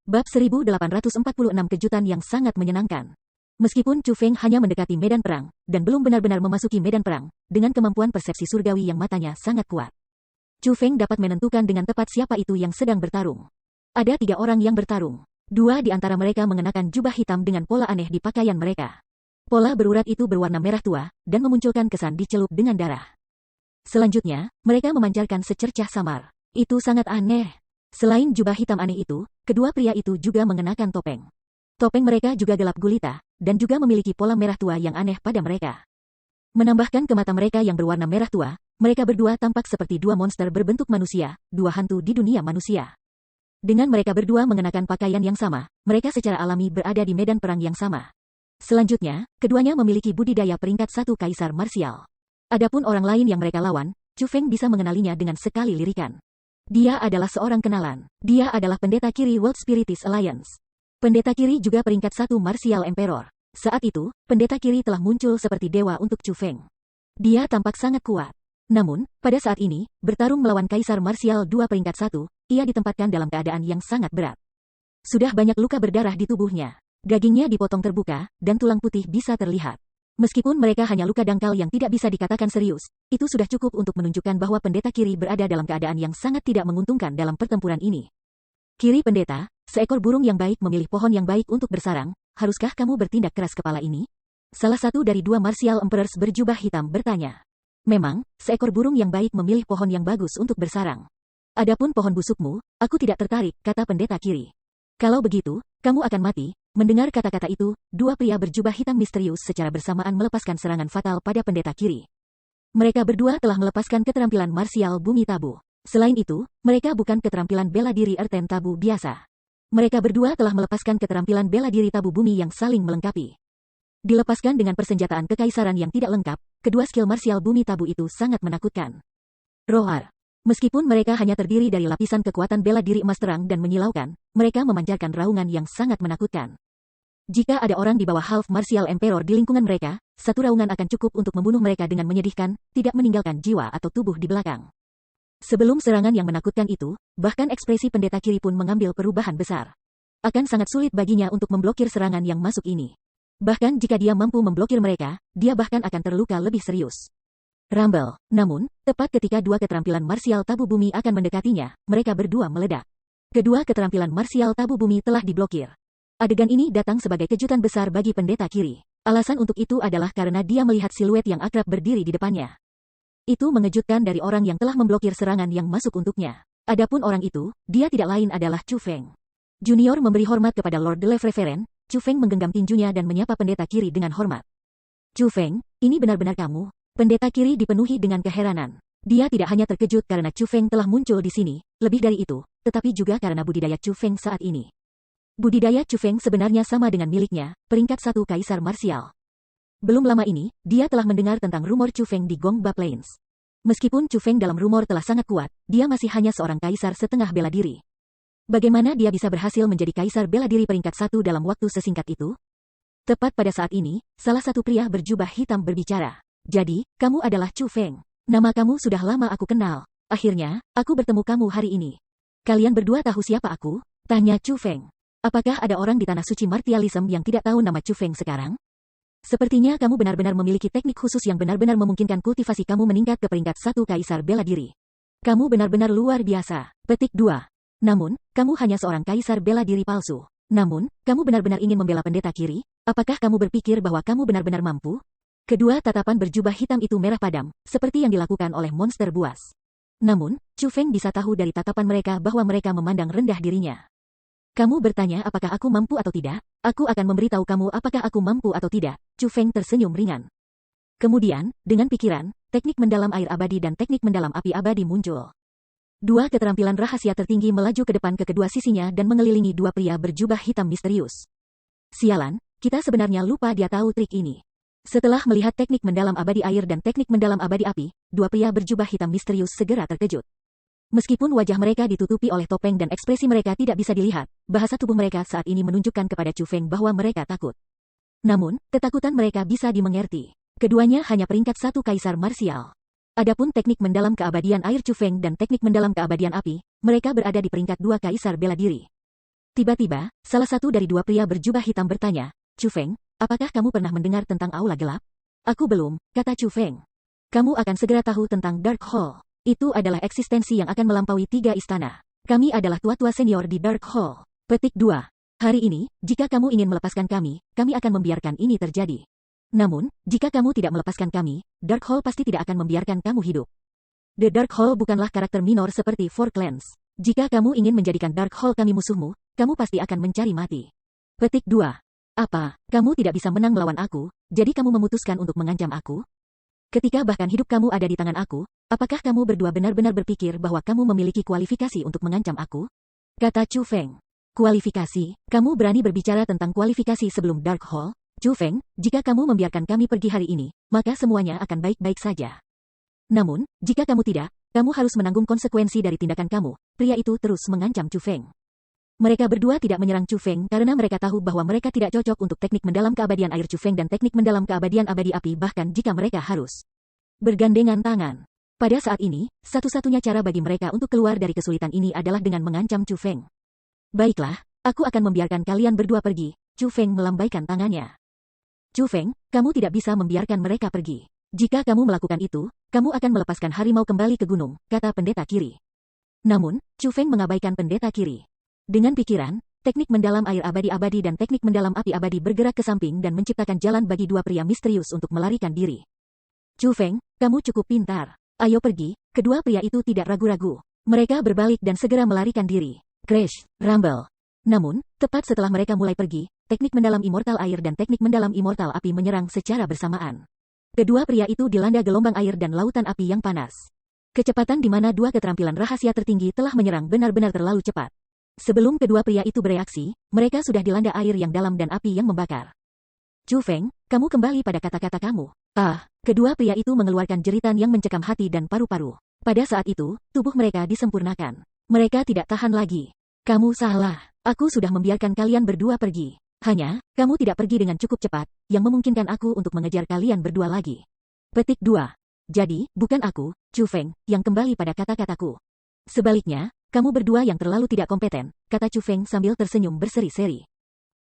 Bab 1846 Kejutan yang sangat menyenangkan. Meskipun Chu Feng hanya mendekati medan perang, dan belum benar-benar memasuki medan perang, dengan kemampuan persepsi surgawi yang matanya sangat kuat, Chu Feng dapat menentukan dengan tepat siapa itu yang sedang bertarung. Ada 3 orang yang bertarung. 2 di antara mereka mengenakan jubah hitam dengan pola aneh di pakaian mereka. Pola berurat itu berwarna merah tua, dan memunculkan kesan dicelup dengan darah. Selanjutnya, mereka memancarkan secercah samar. Itu sangat aneh. Selain jubah hitam aneh itu, kedua pria itu juga mengenakan topeng. Topeng mereka juga gelap gulita, dan juga memiliki pola merah tua yang aneh pada mereka. Menambahkan ke mata mereka yang berwarna merah tua, mereka berdua tampak seperti 2 monster berbentuk manusia, 2 hantu di dunia manusia. Dengan mereka berdua mengenakan pakaian yang sama, mereka secara alami berada di medan perang yang sama. Selanjutnya, keduanya memiliki budidaya peringkat 1 kaisar marsial. Adapun orang lain yang mereka lawan, Chu Feng bisa mengenalinya dengan sekali lirikan. Dia adalah seorang kenalan. Dia adalah pendeta kiri World Spiritist Alliance. Pendeta kiri juga peringkat 1 Martial Emperor. Saat itu, pendeta kiri telah muncul seperti dewa untuk Chu Feng. Dia tampak sangat kuat. Namun, pada saat ini, bertarung melawan Kaisar Martial 2 peringkat 1, ia ditempatkan dalam keadaan yang sangat berat. Sudah banyak luka berdarah di tubuhnya. Dagingnya dipotong terbuka, dan tulang putih bisa terlihat. Meskipun mereka hanya luka dangkal yang tidak bisa dikatakan serius, itu sudah cukup untuk menunjukkan bahwa pendeta kiri berada dalam keadaan yang sangat tidak menguntungkan dalam pertempuran ini. Kiri pendeta, seekor burung yang baik memilih pohon yang baik untuk bersarang, haruskah kamu bertindak keras kepala ini? Salah satu dari 2 Martial Emperors berjubah hitam bertanya. Memang, seekor burung yang baik memilih pohon yang bagus untuk bersarang. Adapun pohon busukmu, aku tidak tertarik, kata pendeta kiri. Kalau begitu, kamu akan mati. Mendengar kata-kata itu, 2 pria berjubah hitam misterius secara bersamaan melepaskan serangan fatal pada pendeta kiri. Mereka berdua telah melepaskan keterampilan marsial bumi tabu. Selain itu, mereka bukan keterampilan bela diri earthen tabu biasa. Mereka berdua telah melepaskan keterampilan bela diri tabu bumi yang saling melengkapi. Dilepaskan dengan persenjataan kekaisaran yang tidak lengkap, kedua skill marsial bumi tabu itu sangat menakutkan. Roar. Meskipun mereka hanya terdiri dari lapisan kekuatan bela diri emas terang dan menyilaukan, mereka memancarkan raungan yang sangat menakutkan. Jika ada orang di bawah Half Martial Emperor di lingkungan mereka, satu raungan akan cukup untuk membunuh mereka dengan menyedihkan, tidak meninggalkan jiwa atau tubuh di belakang. Sebelum serangan yang menakutkan itu, bahkan ekspresi pendeta kiri pun mengambil perubahan besar. Akan sangat sulit baginya untuk memblokir serangan yang masuk ini. Bahkan jika dia mampu memblokir mereka, dia bahkan akan terluka lebih serius. Rumble. Namun, tepat ketika 2 keterampilan marsial tabu bumi akan mendekatinya, mereka berdua meledak. Kedua keterampilan marsial tabu bumi telah diblokir. Adegan ini datang sebagai kejutan besar bagi pendeta kiri. Alasan untuk itu adalah karena dia melihat siluet yang akrab berdiri di depannya. Itu mengejutkan dari orang yang telah memblokir serangan yang masuk untuknya. Adapun orang itu, dia tidak lain adalah Chu Feng. Junior memberi hormat kepada Lord the Reverend. Chu Feng menggenggam tinjunya dan menyapa pendeta kiri dengan hormat. Chu Feng, ini benar-benar kamu? Pendeta kiri dipenuhi dengan keheranan. Dia tidak hanya terkejut karena Chu Feng telah muncul di sini, lebih dari itu, tetapi juga karena budidaya Chu Feng saat ini. Budidaya Chu Feng sebenarnya sama dengan miliknya, peringkat 1 kaisar marsial. Belum lama ini, dia telah mendengar tentang rumor Chu Feng di Gongba Plains. Meskipun Chu Feng dalam rumor telah sangat kuat, dia masih hanya seorang kaisar setengah bela diri. Bagaimana dia bisa berhasil menjadi kaisar bela diri peringkat 1 dalam waktu sesingkat itu? Tepat pada saat ini, salah satu pria berjubah hitam berbicara. Jadi, kamu adalah Chu Feng. Nama kamu sudah lama aku kenal. Akhirnya, aku bertemu kamu hari ini. Kalian berdua tahu siapa aku? Tanya Chu Feng. Apakah ada orang di tanah suci martialism yang tidak tahu nama Chu Feng sekarang? Sepertinya kamu benar-benar memiliki teknik khusus yang benar-benar memungkinkan kultivasi kamu meningkat ke peringkat 1 kaisar bela diri. Kamu benar-benar luar biasa. Petik 2. Namun, kamu hanya seorang kaisar bela diri palsu. Namun, kamu benar-benar ingin membela pendeta kiri? Apakah kamu berpikir bahwa kamu benar-benar mampu? Kedua tatapan berjubah hitam itu merah padam, seperti yang dilakukan oleh monster buas. Namun, Chu Feng bisa tahu dari tatapan mereka bahwa mereka memandang rendah dirinya. Kamu bertanya apakah aku mampu atau tidak? Aku akan memberitahu kamu apakah aku mampu atau tidak. Chu Feng tersenyum ringan. Kemudian, dengan pikiran, teknik mendalam air abadi dan teknik mendalam api abadi muncul. 2 keterampilan rahasia tertinggi melaju ke depan ke kedua sisinya dan mengelilingi 2 pria berjubah hitam misterius. Sialan, kita sebenarnya lupa dia tahu trik ini. Setelah melihat teknik mendalam abadi air dan teknik mendalam abadi api, 2 pria berjubah hitam misterius segera terkejut. Meskipun wajah mereka ditutupi oleh topeng dan ekspresi mereka tidak bisa dilihat, bahasa tubuh mereka saat ini menunjukkan kepada Chu Feng bahwa mereka takut. Namun, ketakutan mereka bisa dimengerti. Keduanya hanya peringkat 1 kaisar marsial. Adapun teknik mendalam keabadian air Chu Feng dan teknik mendalam keabadian api, mereka berada di peringkat 2 kaisar bela diri. Tiba-tiba, salah satu dari dua pria berjubah hitam bertanya, Chu Feng, apakah kamu pernah mendengar tentang aula gelap? Aku belum, kata Chu Feng. Kamu akan segera tahu tentang Dark Hall. Itu adalah eksistensi yang akan melampaui 3 istana. Kami adalah tua-tua senior di Dark Hall. Petik 2. Hari ini, jika kamu ingin melepaskan kami akan membiarkan ini terjadi. Namun, jika kamu tidak melepaskan kami, Dark Hall pasti tidak akan membiarkan kamu hidup. The Dark Hall bukanlah karakter minor seperti Four Clans. Jika kamu ingin menjadikan Dark Hall kami musuhmu, kamu pasti akan mencari mati. Petik 2. Apa, kamu tidak bisa menang melawan aku, jadi kamu memutuskan untuk mengancam aku? Ketika bahkan hidup kamu ada di tangan aku, apakah kamu berdua benar-benar berpikir bahwa kamu memiliki kualifikasi untuk mengancam aku? Kata Chu Feng. Kualifikasi, kamu berani berbicara tentang kualifikasi sebelum Dark Hall? Chu Feng, jika kamu membiarkan kami pergi hari ini, maka semuanya akan baik-baik saja. Namun, jika kamu tidak, kamu harus menanggung konsekuensi dari tindakan kamu. Pria itu terus mengancam Chu Feng. Mereka berdua tidak menyerang Chu Feng karena mereka tahu bahwa mereka tidak cocok untuk teknik mendalam keabadian air Chu Feng dan teknik mendalam keabadian abadi api bahkan jika mereka harus bergandengan tangan. Pada saat ini, satu-satunya cara bagi mereka untuk keluar dari kesulitan ini adalah dengan mengancam Chu Feng. Baiklah, aku akan membiarkan kalian berdua pergi. Chu Feng melambaikan tangannya. Chu Feng, kamu tidak bisa membiarkan mereka pergi. Jika kamu melakukan itu, kamu akan melepaskan harimau kembali ke gunung, kata pendeta kiri. Namun, Chu Feng mengabaikan pendeta kiri. Dengan pikiran, teknik mendalam air abadi-abadi dan teknik mendalam api abadi bergerak ke samping dan menciptakan jalan bagi dua pria misterius untuk melarikan diri. Chu Feng, kamu cukup pintar. Ayo pergi. Kedua pria itu tidak ragu-ragu. Mereka berbalik dan segera melarikan diri. Crash, rumble. Namun, tepat setelah mereka mulai pergi, teknik mendalam immortal air dan teknik mendalam immortal api menyerang secara bersamaan. Kedua pria itu dilanda gelombang air dan lautan api yang panas. Kecepatan di mana dua keterampilan rahasia tertinggi telah menyerang benar-benar terlalu cepat. Sebelum kedua pria itu bereaksi, mereka sudah dilanda air yang dalam dan api yang membakar. Chu Feng, kamu kembali pada kata-kata kamu. Kedua pria itu mengeluarkan jeritan yang mencekam hati dan paru-paru. Pada saat itu, tubuh mereka disempurnakan. Mereka tidak tahan lagi. Kamu salah. Aku sudah membiarkan kalian berdua pergi. Hanya, kamu tidak pergi dengan cukup cepat, yang memungkinkan aku untuk mengejar kalian berdua lagi. Petik 2. Jadi, bukan aku, Chu Feng, yang kembali pada kata-kataku. Sebaliknya, kamu berdua yang terlalu tidak kompeten, kata Chu Feng sambil tersenyum berseri-seri.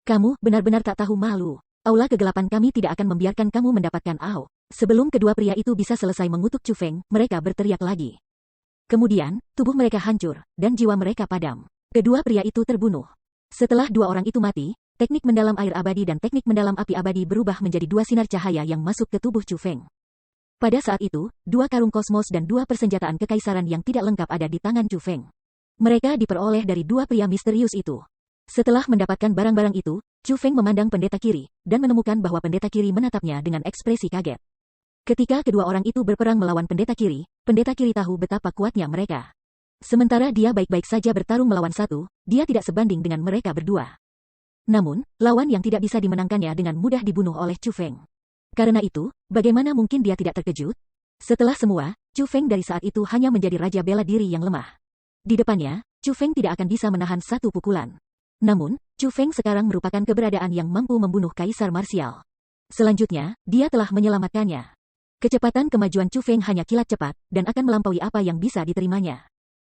Kamu benar-benar tak tahu malu. Aula kegelapan kami tidak akan membiarkan kamu mendapatkan Ao. Sebelum kedua pria itu bisa selesai mengutuk Chu Feng, mereka berteriak lagi. Kemudian, tubuh mereka hancur, dan jiwa mereka padam. Kedua pria itu terbunuh. Setelah dua orang itu mati, teknik mendalam air abadi dan teknik mendalam api abadi berubah menjadi dua sinar cahaya yang masuk ke tubuh Chu Feng. Pada saat itu, dua karung kosmos dan dua persenjataan kekaisaran yang tidak lengkap ada di tangan Chu Feng. Mereka diperoleh dari dua pria misterius itu. Setelah mendapatkan barang-barang itu, Chu Feng memandang pendeta kiri, dan menemukan bahwa pendeta kiri menatapnya dengan ekspresi kaget. Ketika kedua orang itu berperang melawan pendeta kiri tahu betapa kuatnya mereka. Sementara dia baik-baik saja bertarung melawan satu, dia tidak sebanding dengan mereka berdua. Namun, lawan yang tidak bisa dimenangkannya dengan mudah dibunuh oleh Chu Feng. Karena itu, bagaimana mungkin dia tidak terkejut? Setelah semua, Chu Feng dari saat itu hanya menjadi raja bela diri yang lemah. Di depannya, Chu Feng tidak akan bisa menahan satu pukulan. Namun, Chu Feng sekarang merupakan keberadaan yang mampu membunuh kaisar marsial. Selanjutnya, dia telah menyelamatkannya. Kecepatan kemajuan Chu Feng hanya kilat cepat, dan akan melampaui apa yang bisa diterimanya.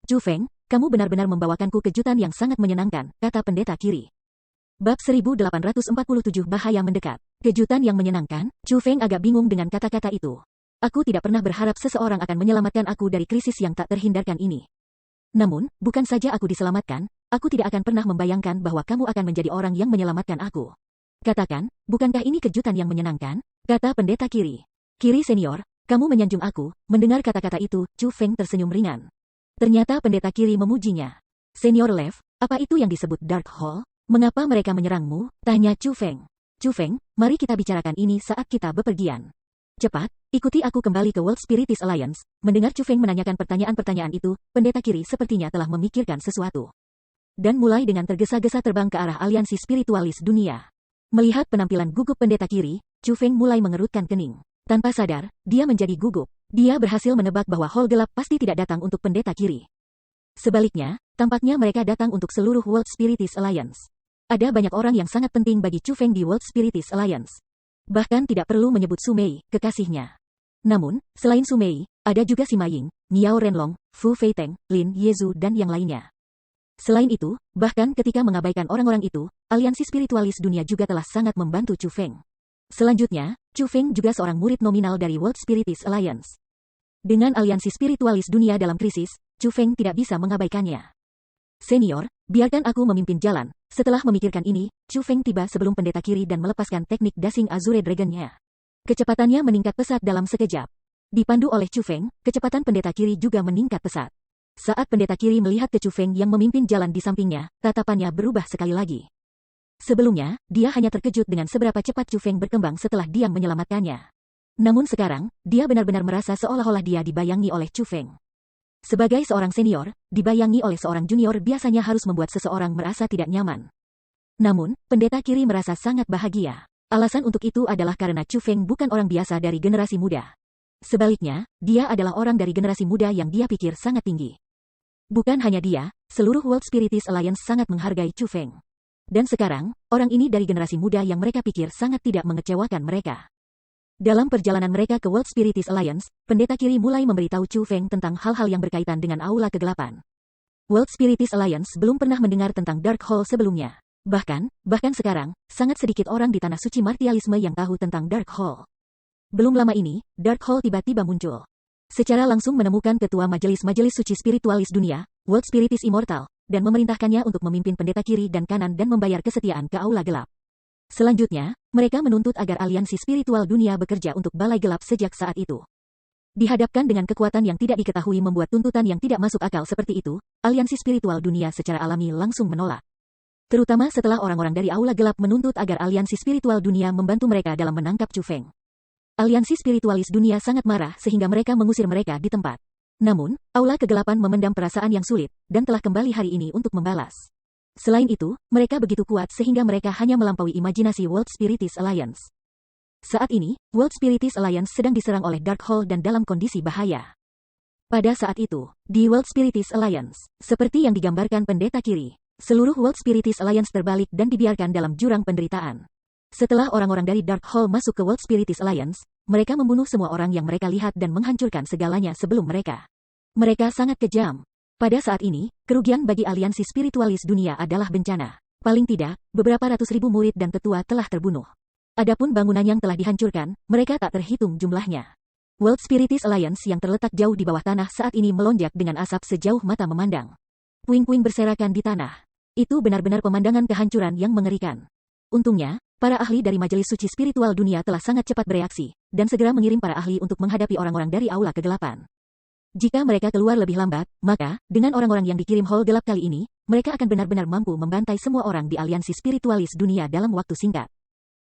Chu Feng, kamu benar-benar membawakanku kejutan yang sangat menyenangkan, kata pendeta kiri. Bab 1847 Bahaya Mendekat. Kejutan yang menyenangkan, Chu Feng agak bingung dengan kata-kata itu. Aku tidak pernah berharap seseorang akan menyelamatkan aku dari krisis yang tak terhindarkan ini. Namun, bukan saja aku diselamatkan, aku tidak akan pernah membayangkan bahwa kamu akan menjadi orang yang menyelamatkan aku. Katakan, bukankah ini kejutan yang menyenangkan? Kata pendeta kiri. Kiri senior, kamu menyanjung aku. Mendengar kata-kata itu, Chu Feng tersenyum ringan. Ternyata pendeta kiri memujinya. Senior Lev, apa itu yang disebut Dark Hall? Mengapa mereka menyerangmu? Tanya Chu Feng. Chu Feng, mari kita bicarakan ini saat kita bepergian. Cepat, ikuti aku kembali ke World Spiritist Alliance. Mendengar Chu Feng menanyakan pertanyaan-pertanyaan itu, pendeta kiri sepertinya telah memikirkan sesuatu. Dan mulai dengan tergesa-gesa terbang ke arah aliansi spiritualis dunia. Melihat penampilan gugup pendeta kiri, Chu Feng mulai mengerutkan kening. Tanpa sadar, dia menjadi gugup. Dia berhasil menebak bahwa hall gelap pasti tidak datang untuk pendeta kiri. Sebaliknya, tampaknya mereka datang untuk seluruh World Spiritist Alliance. Ada banyak orang yang sangat penting bagi Chu Feng di World Spiritist Alliance. Bahkan tidak perlu menyebut Su Mei, kekasihnya. Namun, selain Su Mei, ada juga Sima Ying, Miao Renlong, Fu Feiteng, Lin Yezu dan yang lainnya. Selain itu, bahkan ketika mengabaikan orang-orang itu, aliansi spiritualis dunia juga telah sangat membantu Chu Feng. Selanjutnya, Chu Feng juga seorang murid nominal dari World Spiritist Alliance. Dengan aliansi spiritualis dunia dalam krisis, Chu Feng tidak bisa mengabaikannya. Senior, biarkan aku memimpin jalan. Setelah memikirkan ini, Chu Feng tiba sebelum pendeta kiri dan melepaskan teknik dashing Azure Dragon-nya. Kecepatannya meningkat pesat dalam sekejap. Dipandu oleh Chu Feng, kecepatan pendeta kiri juga meningkat pesat. Saat pendeta kiri melihat ke Chu Feng yang memimpin jalan di sampingnya, tatapannya berubah sekali lagi. Sebelumnya, dia hanya terkejut dengan seberapa cepat Chu Feng berkembang setelah dia menyelamatkannya. Namun sekarang, dia benar-benar merasa seolah-olah dia dibayangi oleh Chu Feng. Sebagai seorang senior, dibayangi oleh seorang junior biasanya harus membuat seseorang merasa tidak nyaman. Namun, pendeta kiri merasa sangat bahagia. Alasan untuk itu adalah karena Chu Feng bukan orang biasa dari generasi muda. Sebaliknya, dia adalah orang dari generasi muda yang dia pikir sangat tinggi. Bukan hanya dia, seluruh World Spiritist Alliance sangat menghargai Chu Feng. Dan sekarang, orang ini dari generasi muda yang mereka pikir sangat tidak mengecewakan mereka. Dalam perjalanan mereka ke World Spiritist Alliance, pendeta kiri mulai memberitahu Chu Feng tentang hal-hal yang berkaitan dengan Aula Kegelapan. World Spiritist Alliance belum pernah mendengar tentang Dark Hall sebelumnya. Bahkan sekarang, sangat sedikit orang di Tanah Suci Martialisme yang tahu tentang Dark Hall. Belum lama ini, Dark Hall tiba-tiba muncul. Secara langsung menemukan ketua majelis-majelis suci spiritualis dunia, World Spiritist Immortal, dan memerintahkannya untuk memimpin pendeta kiri dan kanan dan membayar kesetiaan ke Aula Gelap. Selanjutnya, mereka menuntut agar aliansi spiritual dunia bekerja untuk Balai Gelap sejak saat itu. Dihadapkan dengan kekuatan yang tidak diketahui membuat tuntutan yang tidak masuk akal seperti itu, aliansi spiritual dunia secara alami langsung menolak. Terutama setelah orang-orang dari Aula Gelap menuntut agar aliansi spiritual dunia membantu mereka dalam menangkap Chu Feng. Aliansi spiritualis dunia sangat marah sehingga mereka mengusir mereka di tempat. Namun, Aula Kegelapan memendam perasaan yang sulit, dan telah kembali hari ini untuk membalas. Selain itu, mereka begitu kuat sehingga mereka hanya melampaui imajinasi World Spiritist Alliance. Saat ini, World Spiritist Alliance sedang diserang oleh Dark Hall dan dalam kondisi bahaya. Pada saat itu, di World Spiritist Alliance, seperti yang digambarkan pendeta kiri, seluruh World Spiritist Alliance terbalik dan dibiarkan dalam jurang penderitaan. Setelah orang-orang dari Dark Hall masuk ke World Spiritist Alliance, mereka membunuh semua orang yang mereka lihat dan menghancurkan segalanya sebelum mereka. Mereka sangat kejam. Pada saat ini, kerugian bagi aliansi spiritualis dunia adalah bencana. Paling tidak, beberapa ratus ribu murid dan tetua telah terbunuh. Adapun bangunan yang telah dihancurkan, mereka tak terhitung jumlahnya. World Spiritist Alliance yang terletak jauh di bawah tanah saat ini melonjak dengan asap sejauh mata memandang. Puing-puing berserakan di tanah. Itu benar-benar pemandangan kehancuran yang mengerikan. Untungnya, para ahli dari Majelis Suci Spiritual Dunia telah sangat cepat bereaksi, dan segera mengirim para ahli untuk menghadapi orang-orang dari Aula Kegelapan. Jika mereka keluar lebih lambat, maka, dengan orang-orang yang dikirim Hall Gelap kali ini, mereka akan benar-benar mampu membantai semua orang di aliansi spiritualis dunia dalam waktu singkat.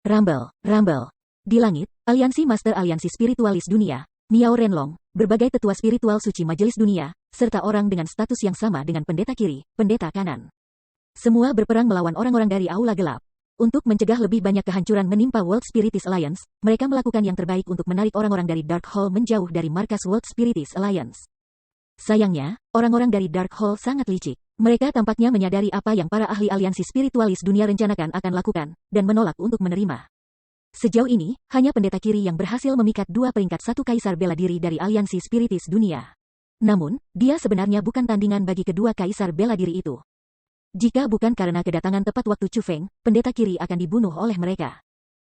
Rumble, rumble. Di langit, aliansi Master Aliansi Spiritualis Dunia, Miao Renlong, berbagai tetua spiritual suci Majelis Dunia, serta orang dengan status yang sama dengan pendeta kiri, pendeta kanan. Semua berperang melawan orang-orang dari Aula Gelap. Untuk mencegah lebih banyak kehancuran menimpa World Spiritist Alliance, mereka melakukan yang terbaik untuk menarik orang-orang dari Dark Hall menjauh dari markas World Spiritist Alliance. Sayangnya, orang-orang dari Dark Hall sangat licik. Mereka tampaknya menyadari apa yang para ahli aliansi spiritualis dunia rencanakan akan lakukan, dan menolak untuk menerima. Sejauh ini, hanya pendeta kiri yang berhasil memikat 2 peringkat 1 kaisar bela diri dari aliansi spiritis dunia. Namun, dia sebenarnya bukan tandingan bagi kedua kaisar bela diri itu. Jika bukan karena kedatangan tepat waktu Chu Feng, pendeta kiri akan dibunuh oleh mereka.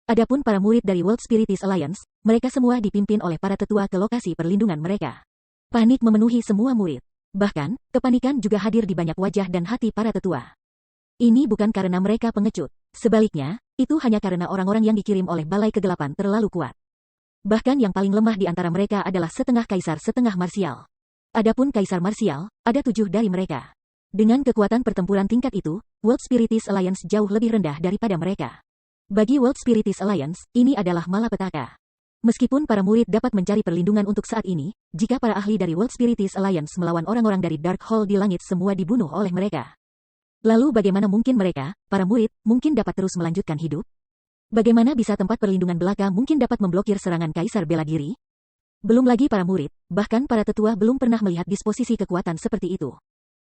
Adapun para murid dari World Spiritist Alliance, mereka semua dipimpin oleh para tetua ke lokasi perlindungan mereka. Panik memenuhi semua murid. Bahkan, kepanikan juga hadir di banyak wajah dan hati para tetua. Ini bukan karena mereka pengecut. Sebaliknya, itu hanya karena orang-orang yang dikirim oleh Balai Kegelapan terlalu kuat. Bahkan yang paling lemah di antara mereka adalah setengah kaisar setengah marsial. Adapun kaisar marsial, ada 7 dari mereka. Dengan kekuatan pertempuran tingkat itu, World Spiritist Alliance jauh lebih rendah daripada mereka. Bagi World Spiritist Alliance, ini adalah malapetaka. Meskipun para murid dapat mencari perlindungan untuk saat ini, jika para ahli dari World Spiritist Alliance melawan orang-orang dari Dark Hall di langit semua dibunuh oleh mereka. Lalu bagaimana mungkin mereka, para murid, mungkin dapat terus melanjutkan hidup? Bagaimana bisa tempat perlindungan belaka mungkin dapat memblokir serangan kaisar bela diri? Belum lagi para murid, bahkan para tetua belum pernah melihat disposisi kekuatan seperti itu.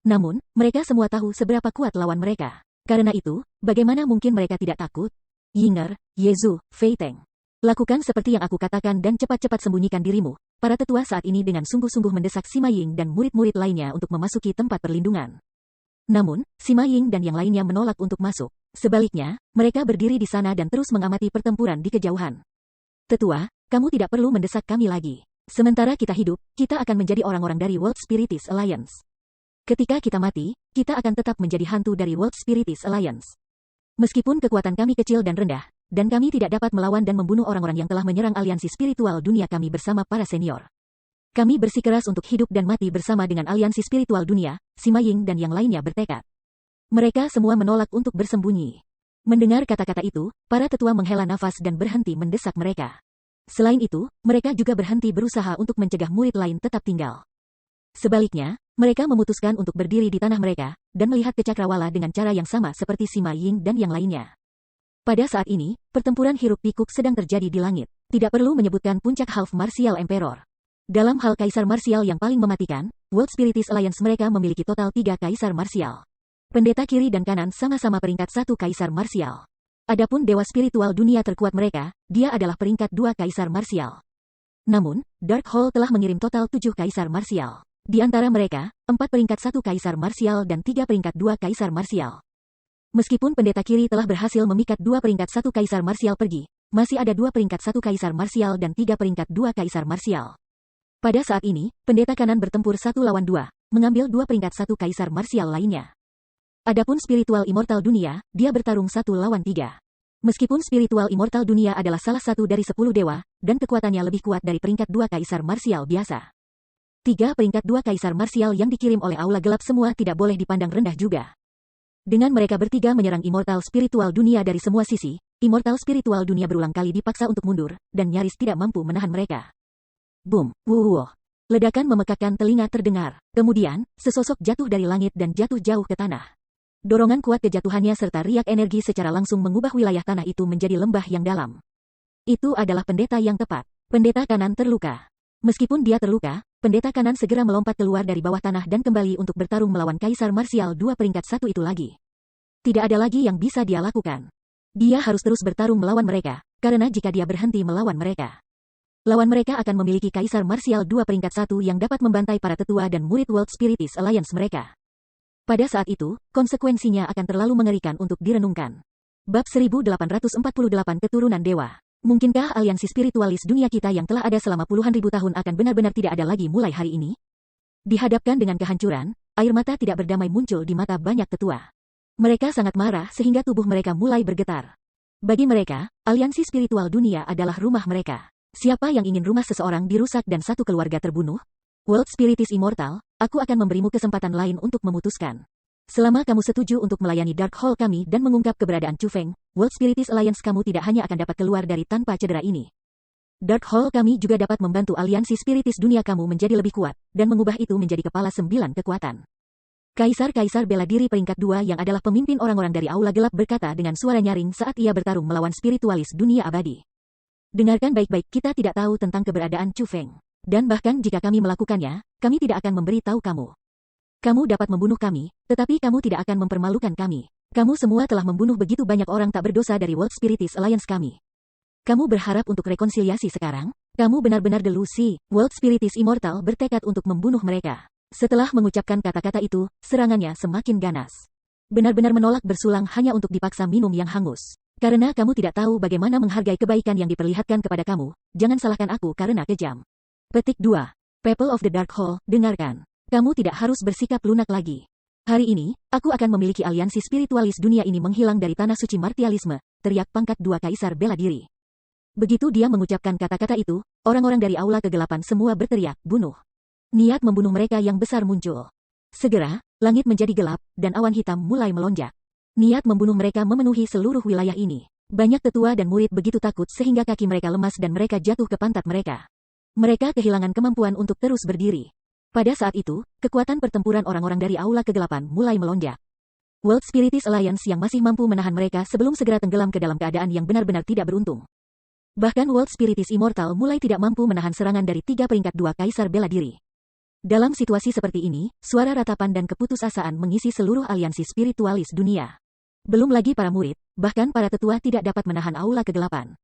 Namun, mereka semua tahu seberapa kuat lawan mereka. Karena itu, bagaimana mungkin mereka tidak takut? Yinger, Yezu, Fei Teng. Lakukan seperti yang aku katakan dan cepat-cepat sembunyikan dirimu. Para tetua saat ini dengan sungguh-sungguh mendesak Sima Ying dan murid-murid lainnya untuk memasuki tempat perlindungan. Namun, Sima Ying dan yang lainnya menolak untuk masuk. Sebaliknya, mereka berdiri di sana dan terus mengamati pertempuran di kejauhan. Tetua, kamu tidak perlu mendesak kami lagi. Sementara kita hidup, kita akan menjadi orang-orang dari World Spiritist Alliance. Ketika kita mati, kita akan tetap menjadi hantu dari World Spiritist Alliance. Meskipun kekuatan kami kecil dan rendah, dan kami tidak dapat melawan dan membunuh orang-orang yang telah menyerang aliansi spiritual dunia kami bersama para senior. Kami bersikeras untuk hidup dan mati bersama dengan aliansi spiritual dunia, Sima Ying dan yang lainnya bertekad. Mereka semua menolak untuk bersembunyi. Mendengar kata-kata itu, para tetua menghela nafas dan berhenti mendesak mereka. Selain itu, mereka juga berhenti berusaha untuk mencegah murid lain tetap tinggal. Sebaliknya, mereka memutuskan untuk berdiri di tanah mereka, dan melihat ke cakrawala dengan cara yang sama seperti Sima Ying dan yang lainnya. Pada saat ini, pertempuran hiruk-pikuk sedang terjadi di langit. Tidak perlu menyebutkan puncak Half Martial Emperor. Dalam hal kaisar marsial yang paling mematikan, World Spiritist Alliance mereka memiliki total 3 kaisar marsial. Pendeta kiri dan kanan sama-sama peringkat 1 kaisar marsial. Adapun dewa spiritual dunia terkuat mereka, dia adalah peringkat 2 kaisar marsial. Namun, Dark Hall telah mengirim total 7 kaisar marsial. Di antara mereka, 4 peringkat 1 kaisar marsial dan 3 peringkat 2 kaisar marsial. Meskipun pendeta kiri telah berhasil memikat 2 peringkat 1 kaisar marsial pergi, masih ada 2 peringkat 1 kaisar marsial dan 3 peringkat 2 kaisar marsial. Pada saat ini, pendeta kanan bertempur 1 lawan 2, mengambil 2 peringkat 1 kaisar marsial lainnya. Adapun spiritual immortal dunia, dia bertarung 1 lawan 3. Meskipun spiritual immortal dunia adalah salah satu dari 10 dewa, dan kekuatannya lebih kuat dari peringkat 2 kaisar marsial biasa. 3 peringkat 2 kaisar marsial yang dikirim oleh aula gelap semua tidak boleh dipandang rendah juga. Dengan mereka bertiga menyerang immortal spiritual dunia dari semua sisi, immortal spiritual dunia berulang kali dipaksa untuk mundur, dan nyaris tidak mampu menahan mereka. Boom, wuh. Ledakan memekakkan telinga terdengar. Kemudian, sesosok jatuh dari langit dan jatuh jauh ke tanah. Dorongan kuat kejatuhannya serta riak energi secara langsung mengubah wilayah tanah itu menjadi lembah yang dalam. Itu adalah pendeta yang tepat. Pendeta kanan terluka. Meskipun dia terluka, pendeta kanan segera melompat keluar dari bawah tanah dan kembali untuk bertarung melawan Kaisar Marsial 2 peringkat 1 itu lagi. Tidak ada lagi yang bisa dia lakukan. Dia harus terus bertarung melawan mereka, karena jika dia berhenti melawan mereka, lawan mereka akan memiliki Kaisar Marsial 2 peringkat 1 yang dapat membantai para tetua dan murid World Spiritist Alliance mereka. Pada saat itu, konsekuensinya akan terlalu mengerikan untuk direnungkan. Bab 1848 Keturunan Dewa. Mungkinkah aliansi spiritualis dunia kita yang telah ada selama puluhan ribu tahun akan benar-benar tidak ada lagi mulai hari ini? Dihadapkan dengan kehancuran, air mata tidak berdamai muncul di mata banyak tetua. Mereka sangat marah sehingga tubuh mereka mulai bergetar. Bagi mereka, aliansi spiritual dunia adalah rumah mereka. Siapa yang ingin rumah seseorang dirusak dan satu keluarga terbunuh? World Spiritist Immortal, aku akan memberimu kesempatan lain untuk memutuskan. Selama kamu setuju untuk melayani Dark Hall kami dan mengungkap keberadaan Chu Feng, World Spiritist Alliance kamu tidak hanya akan dapat keluar dari tanpa cedera ini. Dark Hall kami juga dapat membantu aliansi spiritis dunia kamu menjadi lebih kuat, dan mengubah itu menjadi kepala 9 kekuatan. Kaisar-kaisar bela diri peringkat 2 yang adalah pemimpin orang-orang dari aula gelap berkata dengan suara nyaring saat ia bertarung melawan spiritualis dunia abadi. Dengarkan baik-baik, kita tidak tahu tentang keberadaan Chu Feng. Dan bahkan jika kami melakukannya, kami tidak akan memberi tahu kamu. Kamu dapat membunuh kami, tetapi kamu tidak akan mempermalukan kami. Kamu semua telah membunuh begitu banyak orang tak berdosa dari World Spiritist Alliance kami. Kamu berharap untuk rekonsiliasi sekarang? Kamu benar-benar delusi. World Spiritist Immortal bertekad untuk membunuh mereka. Setelah mengucapkan kata-kata itu, serangannya semakin ganas. Benar-benar menolak bersulang hanya untuk dipaksa minum yang hangus. Karena kamu tidak tahu bagaimana menghargai kebaikan yang diperlihatkan kepada kamu, jangan salahkan aku karena kejam. Petik 2. People of the Dark Hall, dengarkan. Kamu tidak harus bersikap lunak lagi. Hari ini, aku akan memiliki aliansi spiritualis dunia ini menghilang dari tanah suci martialisme, teriak pangkat 2 kaisar bela diri. Begitu dia mengucapkan kata-kata itu, orang-orang dari aula kegelapan semua berteriak, bunuh. Niat membunuh mereka yang besar muncul. Segera, langit menjadi gelap, dan awan hitam mulai melonjak. Niat membunuh mereka memenuhi seluruh wilayah ini. Banyak tetua dan murid begitu takut sehingga kaki mereka lemas dan mereka jatuh ke pantat mereka. Mereka kehilangan kemampuan untuk terus berdiri. Pada saat itu, kekuatan pertempuran orang-orang dari aula kegelapan mulai melonjak. World Spiritist Alliance yang masih mampu menahan mereka sebelum segera tenggelam ke dalam keadaan yang benar-benar tidak beruntung. Bahkan World Spiritist Immortal mulai tidak mampu menahan serangan dari 3 peringkat 2 kaisar bela diri. Dalam situasi seperti ini, suara ratapan dan keputusasaan mengisi seluruh aliansi spiritualis dunia. Belum lagi para murid, bahkan para tetua tidak dapat menahan aula kegelapan.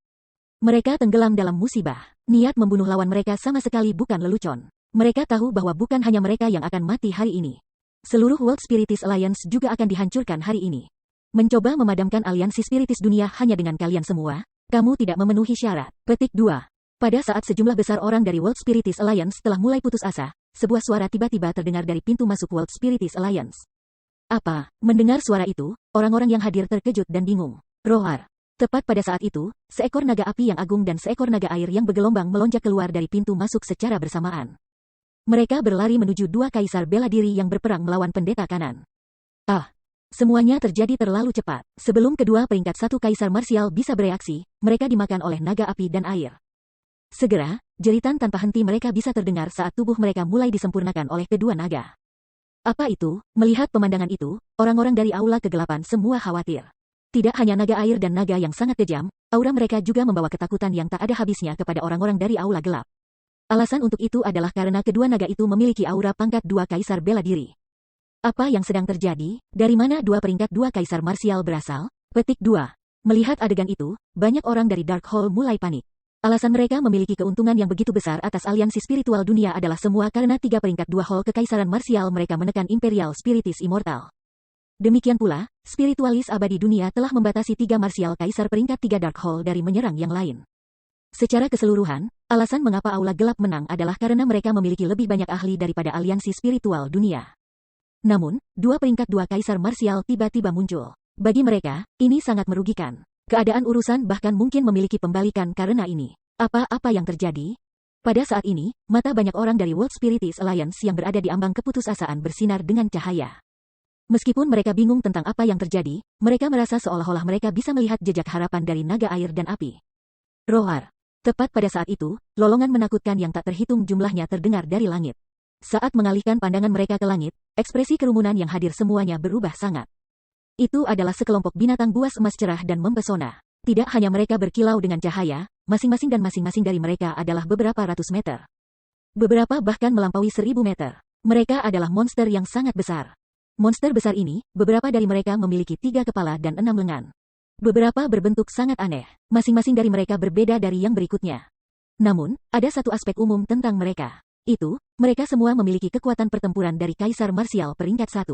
Mereka tenggelam dalam musibah. Niat membunuh lawan mereka sama sekali bukan lelucon. Mereka tahu bahwa bukan hanya mereka yang akan mati hari ini. Seluruh World Spiritis Alliance juga akan dihancurkan hari ini. Mencoba memadamkan aliansi spiritis dunia hanya dengan kalian semua, kamu tidak memenuhi syarat. Petik 2. Pada saat sejumlah besar orang dari World Spiritis Alliance telah mulai putus asa, sebuah suara tiba-tiba terdengar dari pintu masuk World Spiritis Alliance. Apa? Mendengar suara itu, orang-orang yang hadir terkejut dan bingung. Roar. Tepat pada saat itu, seekor naga api yang agung dan seekor naga air yang bergelombang melonjak keluar dari pintu masuk secara bersamaan. Mereka berlari menuju dua kaisar bela diri yang berperang melawan pendeta kanan. Semuanya terjadi terlalu cepat. Sebelum kedua peringkat satu kaisar marsial bisa bereaksi, mereka dimakan oleh naga api dan air. Segera, jeritan tanpa henti mereka bisa terdengar saat tubuh mereka mulai disempurnakan oleh kedua naga. Apa itu? Melihat pemandangan itu, orang-orang dari aula kegelapan semua khawatir. Tidak hanya naga air dan naga yang sangat kejam, aura mereka juga membawa ketakutan yang tak ada habisnya kepada orang-orang dari aula gelap. Alasan untuk itu adalah karena kedua naga itu memiliki aura pangkat dua kaisar bela diri. Apa yang sedang terjadi? Dari mana dua peringkat dua kaisar marsial berasal? Petik 2. Melihat adegan itu, banyak orang dari Dark Hall mulai panik. Alasan mereka memiliki keuntungan yang begitu besar atas aliansi spiritual dunia adalah semua karena tiga peringkat dua hall kekaisaran marsial mereka menekan Imperial Spiritis Immortal. Demikian pula, spiritualis abadi dunia telah membatasi tiga marsial kaisar peringkat tiga Dark Hall dari menyerang yang lain. Secara keseluruhan, alasan mengapa aula gelap menang adalah karena mereka memiliki lebih banyak ahli daripada aliansi spiritual dunia. Namun, dua peringkat dua kaisar marsial tiba-tiba muncul. Bagi mereka, ini sangat merugikan. Keadaan urusan bahkan mungkin memiliki pembalikan karena ini. Apa yang terjadi? Pada saat ini, mata banyak orang dari World Spiritis Alliance yang berada di ambang keputusasaan bersinar dengan cahaya. Meskipun mereka bingung tentang apa yang terjadi, mereka merasa seolah-olah mereka bisa melihat jejak harapan dari naga air dan api. Roar. Tepat pada saat itu, lolongan menakutkan yang tak terhitung jumlahnya terdengar dari langit. Saat mengalihkan pandangan mereka ke langit, ekspresi kerumunan yang hadir semuanya berubah sangat. Itu adalah sekelompok binatang buas emas cerah dan mempesona. Tidak hanya mereka berkilau dengan cahaya, masing-masing dari mereka adalah beberapa ratus meter. Beberapa bahkan melampaui 1000 meter. Mereka adalah monster yang sangat besar. Monster besar ini, beberapa dari mereka memiliki 3 kepala dan 6 lengan. Beberapa berbentuk sangat aneh, masing-masing dari mereka berbeda dari yang berikutnya. Namun, ada satu aspek umum tentang mereka. Itu, mereka semua memiliki kekuatan pertempuran dari kaisar marsial peringkat 1.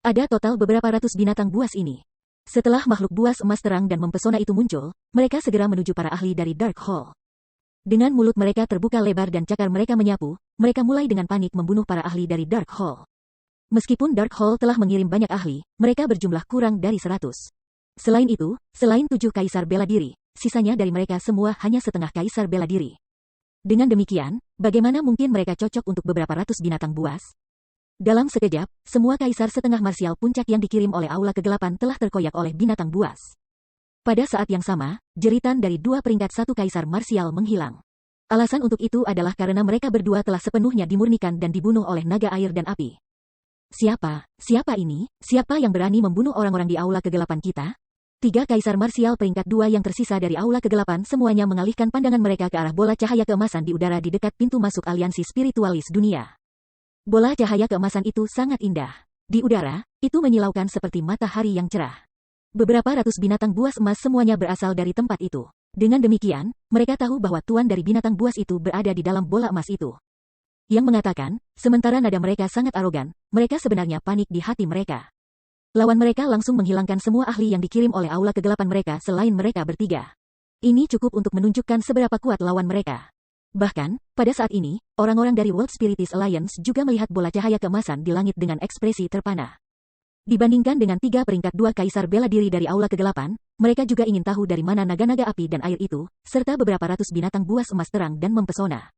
Ada total beberapa ratus binatang buas ini. Setelah makhluk buas emas terang dan mempesona itu muncul, mereka segera menuju para ahli dari Dark Hall. Dengan mulut mereka terbuka lebar dan cakar mereka menyapu, mereka mulai dengan panik membunuh para ahli dari Dark Hall. Meskipun Dark Hall telah mengirim banyak ahli, mereka berjumlah kurang dari 100. Selain itu, selain 7 kaisar bela diri, sisanya dari mereka semua hanya setengah kaisar bela diri. Dengan demikian, bagaimana mungkin mereka cocok untuk beberapa ratus binatang buas? Dalam sekejap, semua kaisar setengah marsial puncak yang dikirim oleh aula kegelapan telah terkoyak oleh binatang buas. Pada saat yang sama, jeritan dari dua peringkat satu kaisar marsial menghilang. Alasan untuk itu adalah karena mereka berdua telah sepenuhnya dimurnikan dan dibunuh oleh naga air dan api. Siapa ini? Siapa yang berani membunuh orang-orang di aula kegelapan kita? 3 kaisar marsial peringkat 2 yang tersisa dari aula kegelapan semuanya mengalihkan pandangan mereka ke arah bola cahaya keemasan di udara di dekat pintu masuk aliansi spiritualis dunia. Bola cahaya keemasan itu sangat indah. Di udara, itu menyilaukan seperti matahari yang cerah. Beberapa ratus binatang buas emas semuanya berasal dari tempat itu. Dengan demikian, mereka tahu bahwa tuan dari binatang buas itu berada di dalam bola emas itu. Yang mengatakan, sementara nada mereka sangat arogan, mereka sebenarnya panik di hati mereka. Lawan mereka langsung menghilangkan semua ahli yang dikirim oleh aula kegelapan mereka selain mereka bertiga. Ini cukup untuk menunjukkan seberapa kuat lawan mereka. Bahkan, pada saat ini, orang-orang dari World Spiritis Alliance juga melihat bola cahaya keemasan di langit dengan ekspresi terpana. Dibandingkan dengan 3 peringkat 2 kaisar bela diri dari aula kegelapan, mereka juga ingin tahu dari mana naga-naga api dan air itu, serta beberapa ratus binatang buas emas terang dan mempesona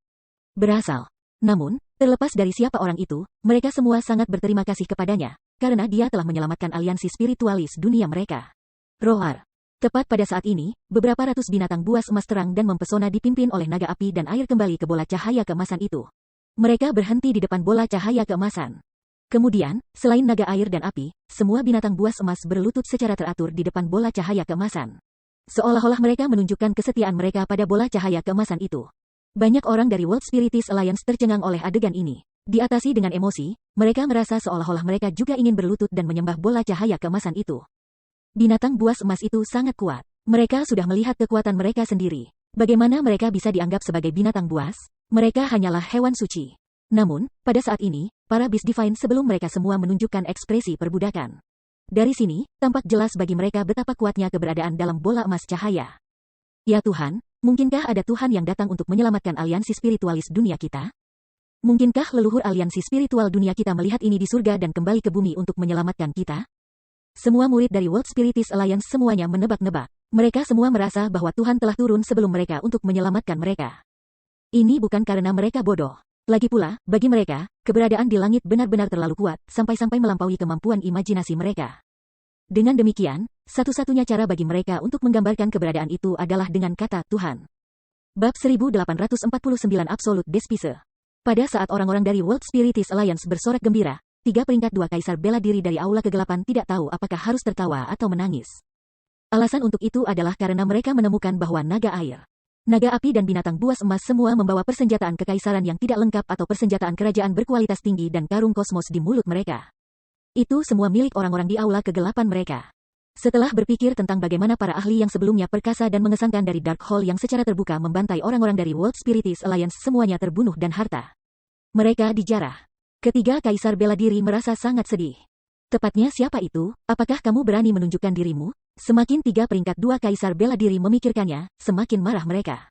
berasal. Namun, terlepas dari siapa orang itu, mereka semua sangat berterima kasih kepadanya, karena dia telah menyelamatkan aliansi spiritualis dunia mereka. Roar. Tepat pada saat ini, beberapa ratus binatang buas emas terang dan mempesona dipimpin oleh naga api dan air kembali ke bola cahaya keemasan itu. Mereka berhenti di depan bola cahaya keemasan. Kemudian, selain naga air dan api, semua binatang buas emas berlutut secara teratur di depan bola cahaya keemasan. Seolah-olah mereka menunjukkan kesetiaan mereka pada bola cahaya keemasan itu. Banyak orang dari World Spiritis Alliance tercengang oleh adegan ini. Diatasi dengan emosi, mereka merasa seolah-olah mereka juga ingin berlutut dan menyembah bola cahaya keemasan itu. Binatang buas emas itu sangat kuat. Mereka sudah melihat kekuatan mereka sendiri. Bagaimana mereka bisa dianggap sebagai binatang buas? Mereka hanyalah hewan suci. Namun, pada saat ini, para Beast Divine sebelum mereka semua menunjukkan ekspresi perbudakan. Dari sini, tampak jelas bagi mereka betapa kuatnya keberadaan dalam bola emas cahaya. Ya Tuhan, mungkinkah ada Tuhan yang datang untuk menyelamatkan aliansi spiritualis dunia kita? Mungkinkah leluhur aliansi spiritual dunia kita melihat ini di surga dan kembali ke bumi untuk menyelamatkan kita? Semua murid dari World Spiritist Alliance semuanya menebak-nebak. Mereka semua merasa bahwa Tuhan telah turun sebelum mereka untuk menyelamatkan mereka. Ini bukan karena mereka bodoh. Lagi pula, bagi mereka, keberadaan di langit benar-benar terlalu kuat, sampai-sampai melampaui kemampuan imajinasi mereka. Dengan demikian, satu-satunya cara bagi mereka untuk menggambarkan keberadaan itu adalah dengan kata Tuhan. Bab 1849 Absolute Despise. Pada saat orang-orang dari World Spiritist Alliance bersorak gembira, 3 peringkat 2 kaisar bela diri dari aula kegelapan tidak tahu apakah harus tertawa atau menangis. Alasan untuk itu adalah karena mereka menemukan bahwa naga air, naga api dan binatang buas emas semua membawa persenjataan kekaisaran yang tidak lengkap atau persenjataan kerajaan berkualitas tinggi dan karung kosmos di mulut mereka. Itu semua milik orang-orang di aula kegelapan mereka. Setelah berpikir tentang bagaimana para ahli yang sebelumnya perkasa dan mengesankan dari Dark Hall yang secara terbuka membantai orang-orang dari World Spiritist Alliance semuanya terbunuh dan harta mereka dijarah. Ketiga kaisar bela diri merasa sangat sedih. Tepatnya siapa itu? Apakah kamu berani menunjukkan dirimu? Semakin 3 peringkat 2 kaisar bela diri memikirkannya, semakin marah mereka.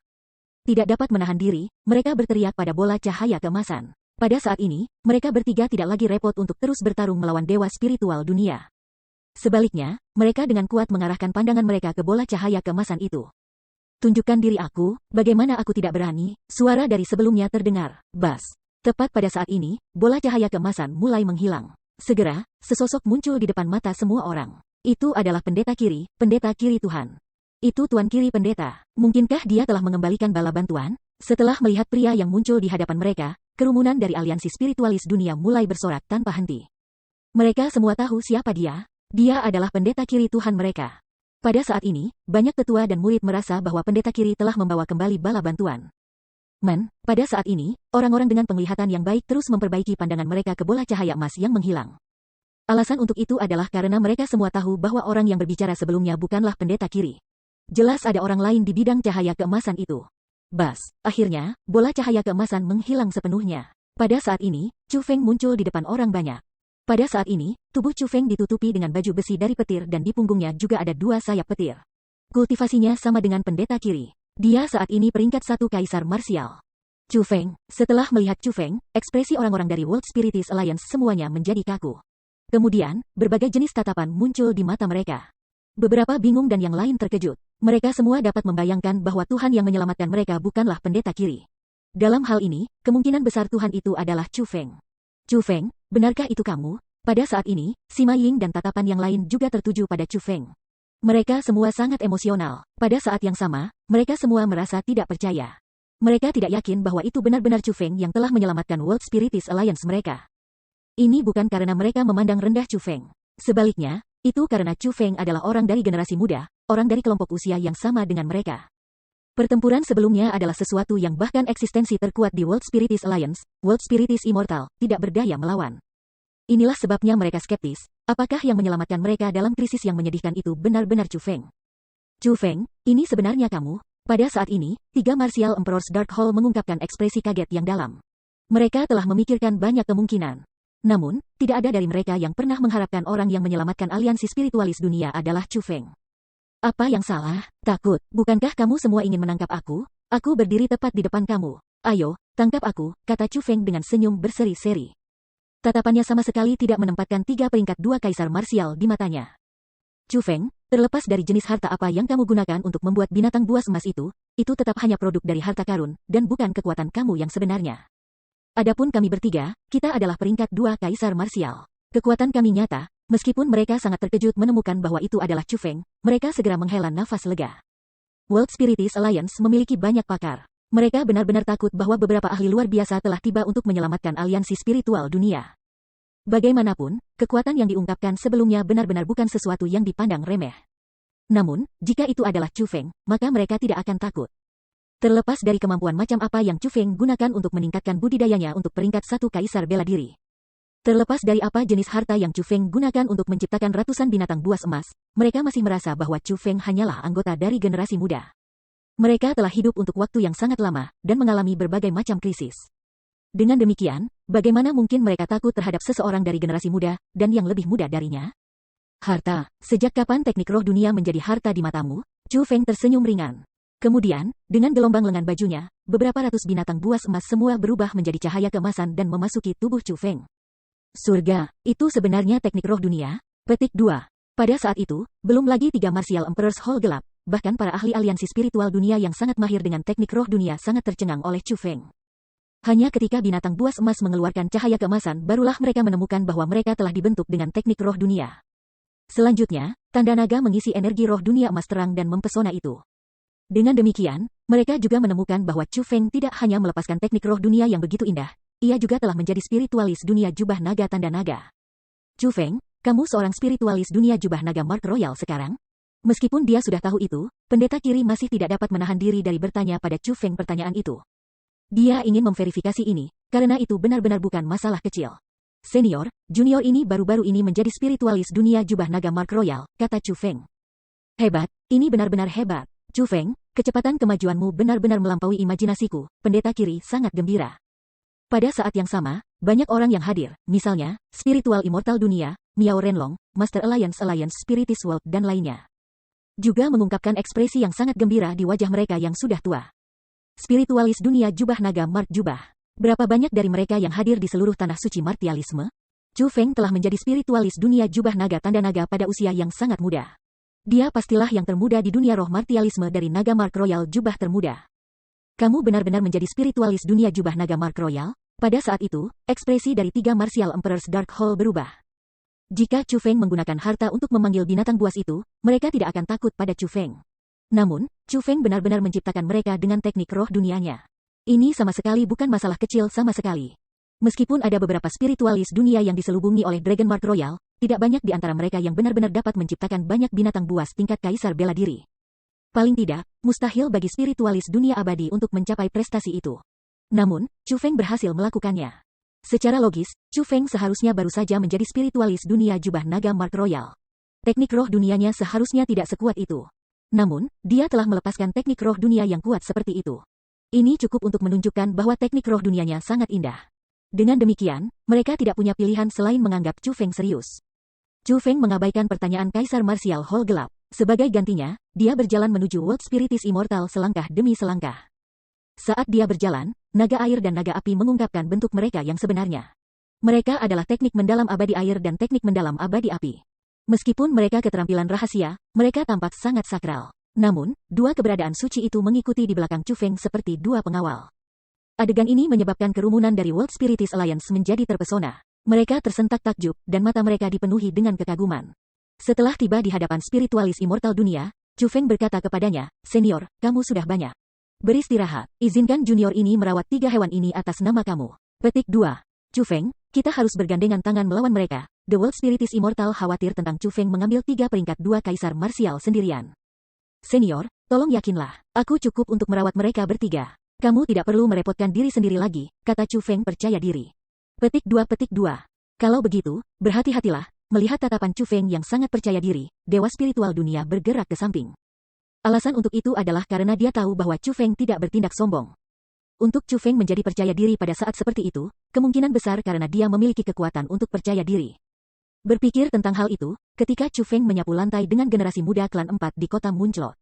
Tidak dapat menahan diri, mereka berteriak pada bola cahaya keemasan. Pada saat ini, mereka bertiga tidak lagi repot untuk terus bertarung melawan dewa spiritual dunia. Sebaliknya, mereka dengan kuat mengarahkan pandangan mereka ke bola cahaya keemasan itu. Tunjukkan diri aku, bagaimana aku tidak berani, suara dari sebelumnya terdengar, bas. Tepat pada saat ini, bola cahaya keemasan mulai menghilang. Segera, sesosok muncul di depan mata semua orang. Itu adalah pendeta kiri Tuhan. Itu Tuan Kiri Pendeta. Mungkinkah dia telah mengembalikan bala bantuan? Setelah melihat pria yang muncul di hadapan mereka, kerumunan dari aliansi spiritualis dunia mulai bersorak tanpa henti. Mereka semua tahu siapa dia. Dia adalah pendeta kiri Tuhan mereka. Pada saat ini, banyak tetua dan murid merasa bahwa pendeta kiri telah membawa kembali bala bantuan. Pada saat ini, orang-orang dengan penglihatan yang baik terus memperbaiki pandangan mereka ke bola cahaya emas yang menghilang. Alasan untuk itu adalah karena mereka semua tahu bahwa orang yang berbicara sebelumnya bukanlah pendeta kiri. Jelas ada orang lain di bidang cahaya keemasan itu. Bas, akhirnya, bola cahaya keemasan menghilang sepenuhnya. Pada saat ini, Chu Feng muncul di depan orang banyak. Pada saat ini, tubuh Chu Feng ditutupi dengan baju besi dari petir dan di punggungnya juga ada 2 sayap petir. Kultivasinya sama dengan pendeta kiri. Dia saat ini peringkat 1 kaisar marsial. Chu Feng, setelah melihat Chu Feng, ekspresi orang-orang dari World Spiritist Alliance semuanya menjadi kaku. Kemudian, berbagai jenis tatapan muncul di mata mereka. Beberapa bingung dan yang lain terkejut. Mereka semua dapat membayangkan bahwa Tuhan yang menyelamatkan mereka bukanlah pendeta kiri. Dalam hal ini, kemungkinan besar Tuhan itu adalah Chu Feng. Chu Feng, benarkah itu kamu? Pada saat ini, Sima Ying dan tatapan yang lain juga tertuju pada Chu Feng. Mereka semua sangat emosional. Pada saat yang sama, mereka semua merasa tidak percaya. Mereka tidak yakin bahwa itu benar-benar Chu Feng yang telah menyelamatkan World Spiritist Alliance mereka. Ini bukan karena mereka memandang rendah Chu Feng. Sebaliknya, itu karena Chu Feng adalah orang dari generasi muda, orang dari kelompok usia yang sama dengan mereka. Pertempuran sebelumnya adalah sesuatu yang bahkan eksistensi terkuat di World Spiritist Alliance, World Spiritist Immortal, tidak berdaya melawan. Inilah sebabnya mereka skeptis, apakah yang menyelamatkan mereka dalam krisis yang menyedihkan itu benar-benar Chu Feng. Chu Feng, ini sebenarnya kamu? Pada saat ini, 3 Martial Emperors Dark Hall mengungkapkan ekspresi kaget yang dalam. Mereka telah memikirkan banyak kemungkinan. Namun, tidak ada dari mereka yang pernah mengharapkan orang yang menyelamatkan aliansi spiritualis dunia adalah Chu Feng. Apa yang salah? Takut? Bukankah kamu semua ingin menangkap aku? Aku berdiri tepat di depan kamu. Ayo, tangkap aku, kata Chu Feng dengan senyum berseri-seri. Tatapannya sama sekali tidak menempatkan 3 peringkat 2 kaisar marsial di matanya. Chu Feng, terlepas dari jenis harta apa yang kamu gunakan untuk membuat binatang buas emas itu tetap hanya produk dari harta karun, dan bukan kekuatan kamu yang sebenarnya. Adapun kami bertiga, kita adalah peringkat 2 kaisar marsial. Kekuatan kami nyata, meskipun mereka sangat terkejut menemukan bahwa itu adalah Chu Feng, mereka segera menghela nafas lega. World Spiritist Alliance memiliki banyak pakar. Mereka benar-benar takut bahwa beberapa ahli luar biasa telah tiba untuk menyelamatkan aliansi spiritual dunia. Bagaimanapun, kekuatan yang diungkapkan sebelumnya benar-benar bukan sesuatu yang dipandang remeh. Namun, jika itu adalah Chu Feng, maka mereka tidak akan takut. Terlepas dari kemampuan macam apa yang Chu Feng gunakan untuk meningkatkan budidayanya untuk peringkat 1 kaisar bela diri. Terlepas dari apa jenis harta yang Chu Feng gunakan untuk menciptakan ratusan binatang buas emas, mereka masih merasa bahwa Chu Feng hanyalah anggota dari generasi muda. Mereka telah hidup untuk waktu yang sangat lama, dan mengalami berbagai macam krisis. Dengan demikian, bagaimana mungkin mereka takut terhadap seseorang dari generasi muda, dan yang lebih muda darinya? Harta. Sejak kapan teknik roh dunia menjadi harta di matamu? Chu Feng tersenyum ringan. Kemudian, dengan gelombang lengan bajunya, beberapa ratus binatang buas emas semua berubah menjadi cahaya keemasan dan memasuki tubuh Chu Feng. Surga, itu sebenarnya teknik roh dunia? Petik 2. Pada saat itu, belum lagi 3 Martial Emperor's Hall gelap, bahkan para ahli aliansi spiritual dunia yang sangat mahir dengan teknik roh dunia sangat tercengang oleh Chu Feng. Hanya ketika binatang buas emas mengeluarkan cahaya keemasan barulah mereka menemukan bahwa mereka telah dibentuk dengan teknik roh dunia. Selanjutnya, tanda naga mengisi energi roh dunia emas terang dan mempesona itu. Dengan demikian, mereka juga menemukan bahwa Chu Feng tidak hanya melepaskan teknik roh dunia yang begitu indah, ia juga telah menjadi spiritualis dunia jubah naga tanda naga. Chu Feng, kamu seorang spiritualis dunia jubah naga Mark Royal sekarang? Meskipun dia sudah tahu itu, pendeta kiri masih tidak dapat menahan diri dari bertanya pada Chu Feng pertanyaan itu. Dia ingin memverifikasi ini, karena itu benar-benar bukan masalah kecil. Senior, junior ini baru-baru ini menjadi spiritualis dunia jubah naga Mark Royal, kata Chu Feng. Hebat, ini benar-benar hebat. Chu Feng, kecepatan kemajuanmu benar-benar melampaui imajinasiku, pendeta kiri sangat gembira. Pada saat yang sama, banyak orang yang hadir, misalnya, spiritual immortal dunia, Miao Renlong, Master Alliance Spiritis World dan lainnya. Juga mengungkapkan ekspresi yang sangat gembira di wajah mereka yang sudah tua. Spiritualis dunia jubah naga Mark Jubah. Berapa banyak dari mereka yang hadir di seluruh tanah suci martialisme? Chu Feng telah menjadi spiritualis dunia jubah naga tanda naga pada usia yang sangat muda. Dia pastilah yang termuda di dunia roh martialisme dari naga Mark Royal jubah termuda. Kamu benar-benar menjadi spiritualis dunia jubah naga Mark Royal? Pada saat itu, ekspresi dari 3 Martial Emperor's Dark Hall berubah. Jika Chu Feng menggunakan harta untuk memanggil binatang buas itu, mereka tidak akan takut pada Chu Feng. Namun, Chu Feng benar-benar menciptakan mereka dengan teknik roh dunianya. Ini sama sekali bukan masalah kecil sama sekali. Meskipun ada beberapa spiritualis dunia yang diselubungi oleh Dragon Mark Royal, tidak banyak di antara mereka yang benar-benar dapat menciptakan banyak binatang buas tingkat kaisar bela diri. Paling tidak, mustahil bagi spiritualis dunia abadi untuk mencapai prestasi itu. Namun, Chu Feng berhasil melakukannya. Secara logis, Chu Feng seharusnya baru saja menjadi spiritualis dunia jubah naga Mark Royal. Teknik roh dunianya seharusnya tidak sekuat itu. Namun, dia telah melepaskan teknik roh dunia yang kuat seperti itu. Ini cukup untuk menunjukkan bahwa teknik roh dunianya sangat indah. Dengan demikian, mereka tidak punya pilihan selain menganggap Chu Feng serius. Chu Feng mengabaikan pertanyaan Kaisar Martial Hall gelap. Sebagai gantinya, dia berjalan menuju World Spiritis Immortal selangkah demi selangkah. Saat dia berjalan, naga air dan naga api mengungkapkan bentuk mereka yang sebenarnya. Mereka adalah teknik mendalam abadi air dan teknik mendalam abadi api. Meskipun mereka keterampilan rahasia, mereka tampak sangat sakral. Namun, 2 keberadaan suci itu mengikuti di belakang Chu Feng seperti 2 pengawal. Adegan ini menyebabkan kerumunan dari World Spiritis Alliance menjadi terpesona. Mereka tersentak takjub, dan mata mereka dipenuhi dengan kekaguman. Setelah tiba di hadapan spiritualis immortal dunia, Chu Feng berkata kepadanya, "Senior, kamu sudah banyak beristirahat. Izinkan junior ini merawat 3 hewan ini atas nama kamu." Petik 2. Chu Feng, kita harus bergandengan tangan melawan mereka. The World Spiritis Immortal khawatir tentang Chu Feng mengambil 3 peringkat 2 kaisar marsial sendirian. Senior, tolong yakinlah, aku cukup untuk merawat mereka bertiga. Kamu tidak perlu merepotkan diri sendiri lagi, kata Chu Feng percaya diri. Petik 2. Kalau begitu, berhati-hatilah. Melihat tatapan Chu Feng yang sangat percaya diri, dewa spiritual dunia bergerak ke samping. Alasan untuk itu adalah karena dia tahu bahwa Chu Feng tidak bertindak sombong. Untuk Chu Feng menjadi percaya diri pada saat seperti itu, kemungkinan besar karena dia memiliki kekuatan untuk percaya diri. Berpikir tentang hal itu, ketika Chu Feng menyapu lantai dengan generasi muda klan 4 di kota Munclot.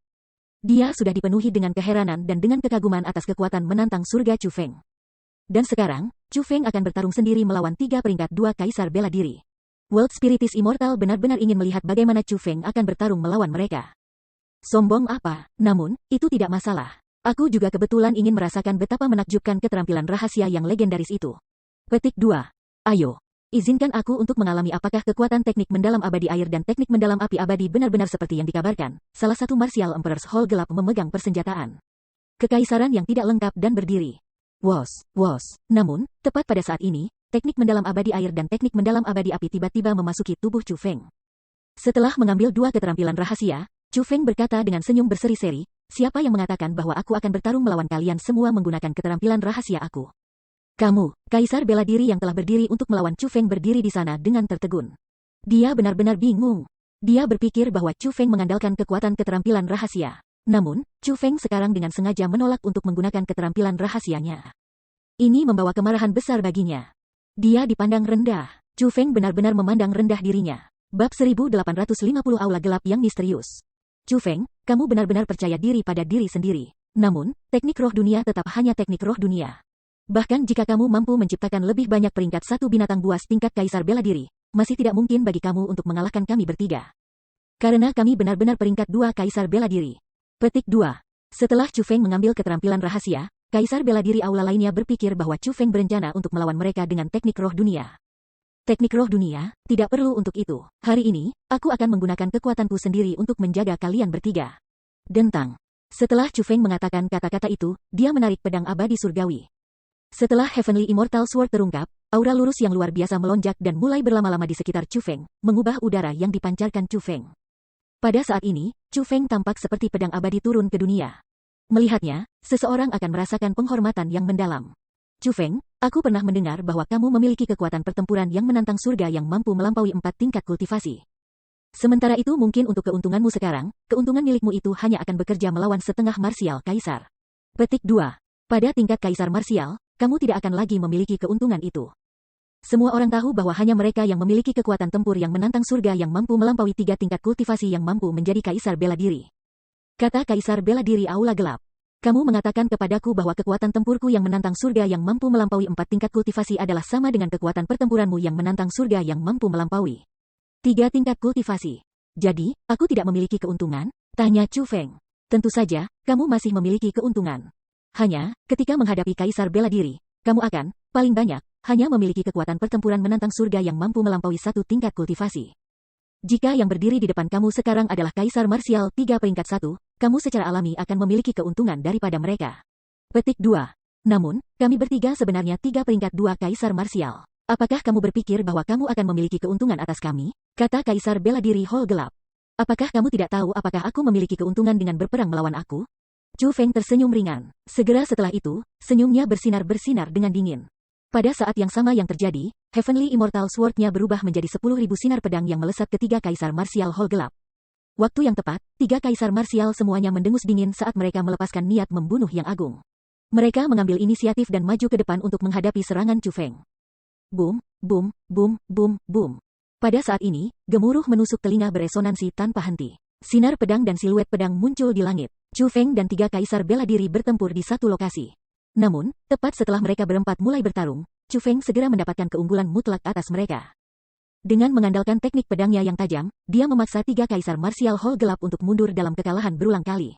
Dia sudah dipenuhi dengan keheranan dan dengan kekaguman atas kekuatan menantang surga Chu Feng. Dan sekarang, Chu Feng akan bertarung sendiri melawan 3 peringkat 2 kaisar bela diri. World Spiritis Immortal benar-benar ingin melihat bagaimana Chu Feng akan bertarung melawan mereka. Sombong apa? Namun, itu tidak masalah. Aku juga kebetulan ingin merasakan betapa menakjubkan keterampilan rahasia yang legendaris itu. Petik 2. Ayo, izinkan aku untuk mengalami apakah kekuatan teknik mendalam abadi air dan teknik mendalam api abadi benar-benar seperti yang dikabarkan. Salah satu Martial Emperor's Hall gelap memegang persenjataan. Kekaisaran yang tidak lengkap dan berdiri. Wos. Namun, tepat pada saat ini, teknik mendalam abadi air dan teknik mendalam abadi api tiba-tiba memasuki tubuh Chu Feng. Setelah mengambil 2 keterampilan rahasia, Chu Feng berkata dengan senyum berseri-seri, "Siapa yang mengatakan bahwa aku akan bertarung melawan kalian semua menggunakan keterampilan rahasia aku?" Kamu, kaisar bela diri yang telah berdiri untuk melawan Chu Feng berdiri di sana dengan tertegun. Dia benar-benar bingung. Dia berpikir bahwa Chu Feng mengandalkan kekuatan keterampilan rahasia. Namun, Chu Feng sekarang dengan sengaja menolak untuk menggunakan keterampilan rahasianya. Ini membawa kemarahan besar baginya. Dia dipandang rendah. Chu Feng benar-benar memandang rendah dirinya. Bab 1850 Aula Gelap yang Misterius. Chu Feng, kamu benar-benar percaya diri pada diri sendiri. Namun, teknik roh dunia tetap hanya teknik roh dunia. Bahkan jika kamu mampu menciptakan lebih banyak peringkat satu binatang buas tingkat kaisar bela diri, masih tidak mungkin bagi kamu untuk mengalahkan kami bertiga. Karena kami benar-benar peringkat 2 kaisar bela diri. Petik 2. Setelah Chu Feng mengambil keterampilan rahasia, kaisar bela diri aula lainnya berpikir bahwa Chu Feng berencana untuk melawan mereka dengan teknik roh dunia. Teknik roh dunia, tidak perlu untuk itu. Hari ini, aku akan menggunakan kekuatanku sendiri untuk menjaga kalian bertiga. Dentang. Setelah Chu Feng mengatakan kata-kata itu, dia menarik pedang abadi surgawi. Setelah Heavenly Immortal Sword terungkap, aura lurus yang luar biasa melonjak dan mulai berlama-lama di sekitar Chu Feng, mengubah udara yang dipancarkan Chu Feng. Pada saat ini, Chu Feng tampak seperti pedang abadi turun ke dunia. Melihatnya, seseorang akan merasakan penghormatan yang mendalam. Chu Feng, aku pernah mendengar bahwa kamu memiliki kekuatan pertempuran yang menantang surga yang mampu melampaui 4 tingkat kultivasi. Sementara itu mungkin untuk keuntunganmu sekarang, keuntungan milikmu itu hanya akan bekerja melawan setengah marsial kaisar. Petik 2. Pada tingkat kaisar marsial, kamu tidak akan lagi memiliki keuntungan itu. Semua orang tahu bahwa hanya mereka yang memiliki kekuatan tempur yang menantang surga yang mampu melampaui 3 tingkat kultivasi yang mampu menjadi kaisar bela diri. Kata kaisar bela diri aula gelap. Kamu mengatakan kepadaku bahwa kekuatan tempurku yang menantang surga yang mampu melampaui 4 tingkat kultivasi adalah sama dengan kekuatan pertempuranmu yang menantang surga yang mampu melampaui 3 tingkat kultivasi. Jadi, aku tidak memiliki keuntungan? Tanya Chu Feng. Tentu saja, kamu masih memiliki keuntungan. Hanya, ketika menghadapi kaisar bela diri, kamu akan, paling banyak, hanya memiliki kekuatan pertempuran menantang surga yang mampu melampaui 1 tingkat kultivasi. Jika yang berdiri di depan kamu sekarang adalah kaisar marsial 3 peringkat 1, kamu secara alami akan memiliki keuntungan daripada mereka. Petik 2. Namun, kami bertiga sebenarnya 3 peringkat 2 kaisar marsial. Apakah kamu berpikir bahwa kamu akan memiliki keuntungan atas kami? Kata kaisar bela diri Hall Gelap. Apakah kamu tidak tahu apakah aku memiliki keuntungan dengan berperang melawan aku? Chu Feng tersenyum ringan. Segera setelah itu, senyumnya bersinar-bersinar dengan dingin. Pada saat yang sama yang terjadi, Heavenly Immortal Sword-nya berubah menjadi 10.000 sinar pedang yang melesat ke 3 kaisar marsial Hall Gelap. Waktu yang tepat, 3 kaisar marsial semuanya mendengus dingin saat mereka melepaskan niat membunuh yang agung. Mereka mengambil inisiatif dan maju ke depan untuk menghadapi serangan Chu Feng. Boom, boom, boom, boom, boom. Pada saat ini, gemuruh menusuk telinga beresonansi tanpa henti. Sinar pedang dan siluet pedang muncul di langit. Chu Feng dan 3 kaisar bela diri bertempur di satu lokasi. Namun, tepat setelah mereka berempat mulai bertarung, Chu Feng segera mendapatkan keunggulan mutlak atas mereka. Dengan mengandalkan teknik pedangnya yang tajam, dia memaksa 3 kaisar marsial Hall Gelap untuk mundur dalam kekalahan berulang kali.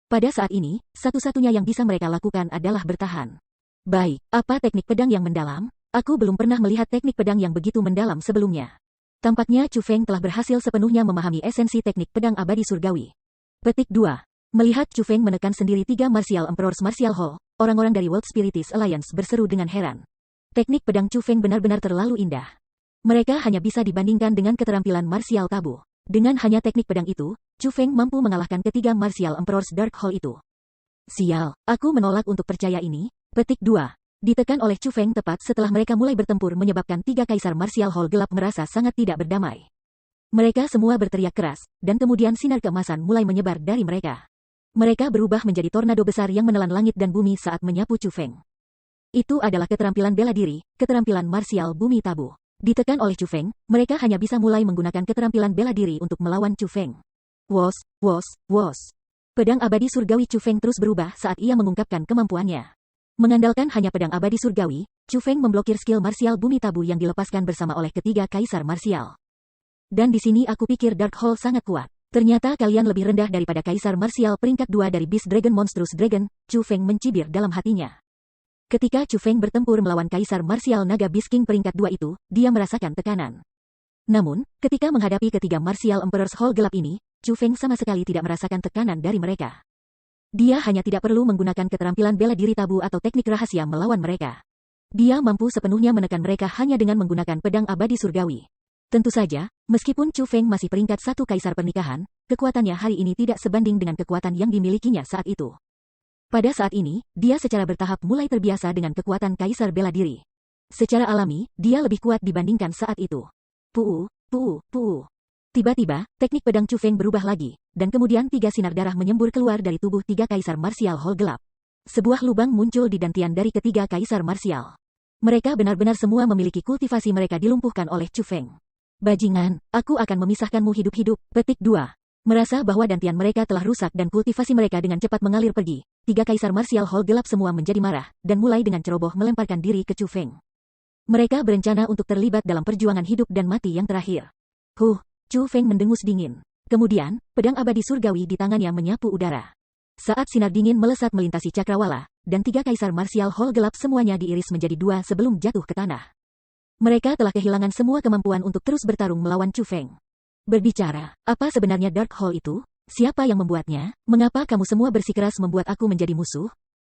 Pada saat ini, satu-satunya yang bisa mereka lakukan adalah bertahan. Baik, apa teknik pedang yang mendalam? Aku belum pernah melihat teknik pedang yang begitu mendalam sebelumnya. Tampaknya Chu Feng telah berhasil sepenuhnya memahami esensi teknik pedang abadi surgawi. Petik 2. Melihat Chu Feng menekan sendiri 3 martial emperors martial hall, orang-orang dari World Spiritist Alliance berseru dengan heran. Teknik pedang Chu Feng benar-benar terlalu indah. Mereka hanya bisa dibandingkan dengan keterampilan martial tabu. Dengan hanya teknik pedang itu, Chu Feng mampu mengalahkan ketiga martial emperors Dark Hall itu. Sial, aku menolak untuk percaya ini. Petik 2. Ditekan oleh Chu Feng tepat setelah mereka mulai bertempur menyebabkan 3 kaisar martial hall gelap merasa sangat tidak berdamai. Mereka semua berteriak keras, dan kemudian sinar keemasan mulai menyebar dari mereka. Mereka berubah menjadi tornado besar yang menelan langit dan bumi saat menyapu Chu Feng. Itu adalah keterampilan bela diri, keterampilan martial bumi tabu. Ditekan oleh Chu Feng, mereka hanya bisa mulai menggunakan keterampilan bela diri untuk melawan Chu Feng. Wos, wos, wos. Pedang abadi surgawi Chu Feng terus berubah saat ia mengungkapkan kemampuannya. Mengandalkan hanya pedang abadi surgawi, Chu Feng memblokir skill martial bumi tabu yang dilepaskan bersama oleh ketiga kaisar martial. Dan di sini aku pikir Dark Hall sangat kuat. Ternyata kalian lebih rendah daripada kaisar martial peringkat 2 dari Beast Dragon Monstrous Dragon, Chu Feng mencibir dalam hatinya. Ketika Chu Feng bertempur melawan kaisar martial naga Beast King peringkat 2 itu, dia merasakan tekanan. Namun, ketika menghadapi ketiga martial emperors hall gelap ini, Chu Feng sama sekali tidak merasakan tekanan dari mereka. Dia hanya tidak perlu menggunakan keterampilan bela diri tabu atau teknik rahasia melawan mereka. Dia mampu sepenuhnya menekan mereka hanya dengan menggunakan pedang abadi surgawi. Tentu saja, meskipun Chu Feng masih peringkat 1 kaisar pernikahan, kekuatannya hari ini tidak sebanding dengan kekuatan yang dimilikinya saat itu. Pada saat ini, dia secara bertahap mulai terbiasa dengan kekuatan kaisar bela diri. Secara alami, dia lebih kuat dibandingkan saat itu. Puu, puu, puu. Tiba-tiba, teknik pedang Chu Feng berubah lagi, dan kemudian 3 sinar darah menyembur keluar dari tubuh 3 kaisar martial hall gelap. sebuah lubang muncul di dantian dari ketiga kaisar marsial. Mereka benar-benar semua memiliki kultivasi mereka dilumpuhkan oleh Chu Feng. Bajingan, aku akan memisahkanmu hidup-hidup. Petik 2. Merasa bahwa dantian mereka telah rusak dan kultivasi mereka dengan cepat mengalir pergi. Tiga kaisar marsial hall gelap semua menjadi marah, dan mulai dengan ceroboh melemparkan diri ke Chu Feng. Mereka berencana untuk terlibat dalam perjuangan hidup dan mati yang terakhir. Chu Feng mendengus dingin. Kemudian, pedang abadi surgawi di tangannya menyapu udara. Saat sinar dingin melesat melintasi cakrawala, dan tiga kaisar marsial hall gelap semuanya diiris menjadi dua sebelum jatuh ke tanah. Mereka telah kehilangan semua kemampuan untuk terus bertarung melawan Chu Feng. Berbicara, apa sebenarnya Dark Hall itu? Siapa yang membuatnya? Mengapa kamu semua bersikeras membuat aku menjadi musuh?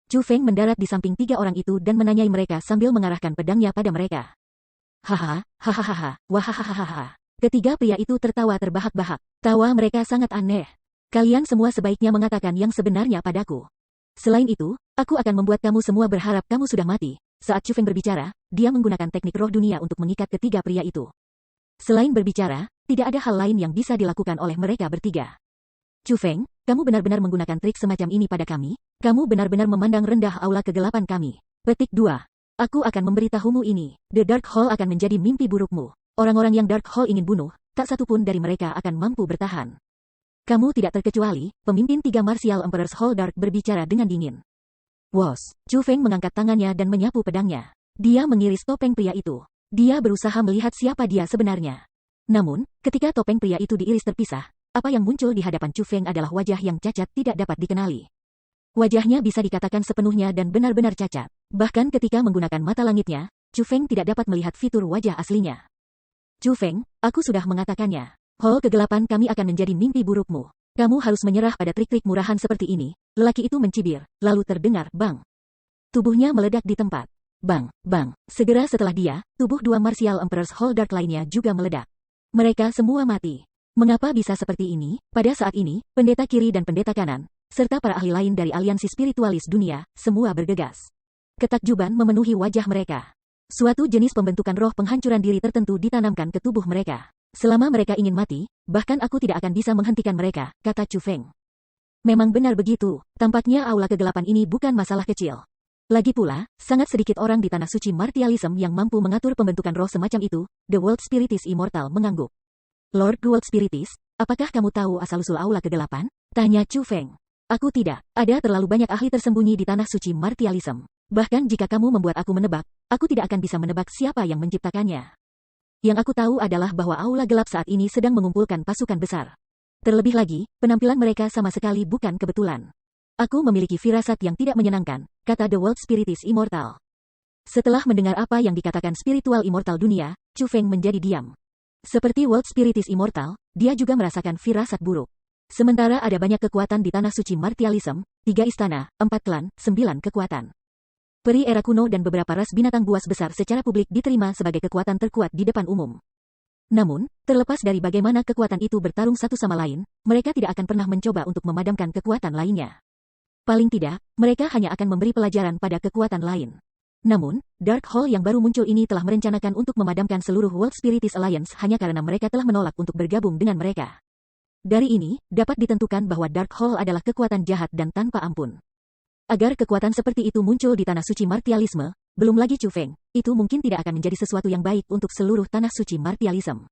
Chu Feng mendarat di samping tiga orang itu dan menanyai mereka sambil mengarahkan pedangnya pada mereka. Hahaha, wahahaha. Ketiga pria itu tertawa terbahak-bahak. Tawa mereka sangat aneh. Kalian semua sebaiknya mengatakan yang sebenarnya padaku. Selain itu, aku akan membuat kamu semua berharap kamu sudah mati. Saat Chu Feng berbicara, dia menggunakan teknik roh dunia untuk mengikat ketiga pria itu. Selain berbicara, tidak ada hal lain yang bisa dilakukan oleh mereka bertiga. Chu Feng, kamu benar-benar menggunakan trik semacam ini pada kami? Kamu benar-benar memandang rendah aula kegelapan kami. Petik 2. Aku akan memberitahumu ini. The Dark Hall akan menjadi mimpi burukmu. Orang-orang yang Dark Hall ingin bunuh, tak satupun dari mereka akan mampu bertahan. Kamu tidak terkecuali, pemimpin tiga Martial Emperor's Hall Dark berbicara dengan dingin. Wos, Chu Feng mengangkat tangannya dan menyapu pedangnya. Dia mengiris topeng pria itu. Dia berusaha melihat siapa dia sebenarnya. Namun, ketika topeng pria itu diiris terpisah, apa yang muncul di hadapan Chu Feng adalah wajah yang cacat tidak dapat dikenali. Wajahnya bisa dikatakan sepenuhnya dan benar-benar cacat. Bahkan ketika menggunakan mata langitnya, Chu Feng tidak dapat melihat fitur wajah aslinya. Chu Feng, aku sudah mengatakannya. Hall kegelapan kami akan menjadi mimpi burukmu. Kamu harus menyerah pada trik-trik murahan seperti ini. Lelaki itu mencibir, lalu terdengar bang. Tubuhnya meledak di tempat. Bang, bang. Segera setelah dia, tubuh dua Martial Emperor's Hall Dark lainnya juga meledak. Mereka semua mati. Mengapa bisa seperti ini? Pada saat ini, pendeta kiri dan pendeta kanan, serta para ahli lain dari aliansi spiritualis dunia, semua bergegas. Ketakjuban memenuhi wajah mereka. Suatu jenis pembentukan roh penghancuran diri tertentu ditanamkan ke tubuh mereka. Selama mereka ingin mati, bahkan aku tidak akan bisa menghentikan mereka, kata Chu Feng. Memang benar begitu, tampaknya aula kegelapan ini bukan masalah kecil. Lagi pula, sangat sedikit orang di tanah suci Martialism yang mampu mengatur pembentukan roh semacam itu. The World Spirit is Immortal mengangguk. Lord World Spiritis, apakah kamu tahu asal-usul aula kegelapan? Tanya Chu Feng. Aku tidak, ada terlalu banyak ahli tersembunyi di tanah suci Martialism. Bahkan jika kamu membuat aku menebak, aku tidak akan bisa menebak siapa yang menciptakannya. Yang aku tahu adalah bahwa aula gelap saat ini sedang mengumpulkan pasukan besar. Terlebih lagi, penampilan mereka sama sekali bukan kebetulan. Aku memiliki firasat yang tidak menyenangkan, kata The World Spirit is Immortal. Setelah mendengar apa yang dikatakan spiritual immortal dunia, Chu Feng menjadi diam. Seperti World Spirit is Immortal, dia juga merasakan firasat buruk. Sementara ada banyak kekuatan di tanah suci Martialism, 3 istana, 4 klan, 9 kekuatan. Peri era kuno dan beberapa ras binatang buas besar secara publik diterima sebagai kekuatan terkuat di depan umum. Namun, terlepas dari bagaimana kekuatan itu bertarung satu sama lain, mereka tidak akan pernah mencoba untuk memadamkan kekuatan lainnya. Paling tidak, mereka hanya akan memberi pelajaran pada kekuatan lain. Namun, Dark Hall yang baru muncul ini telah merencanakan untuk memadamkan seluruh World Spiritis Alliance hanya karena mereka telah menolak untuk bergabung dengan mereka. Dari ini, dapat ditentukan bahwa Dark Hall adalah kekuatan jahat dan tanpa ampun. Agar kekuatan seperti itu muncul di tanah suci Martialisme, belum lagi Chu Feng, itu mungkin tidak akan menjadi sesuatu yang baik untuk seluruh tanah suci Martialism.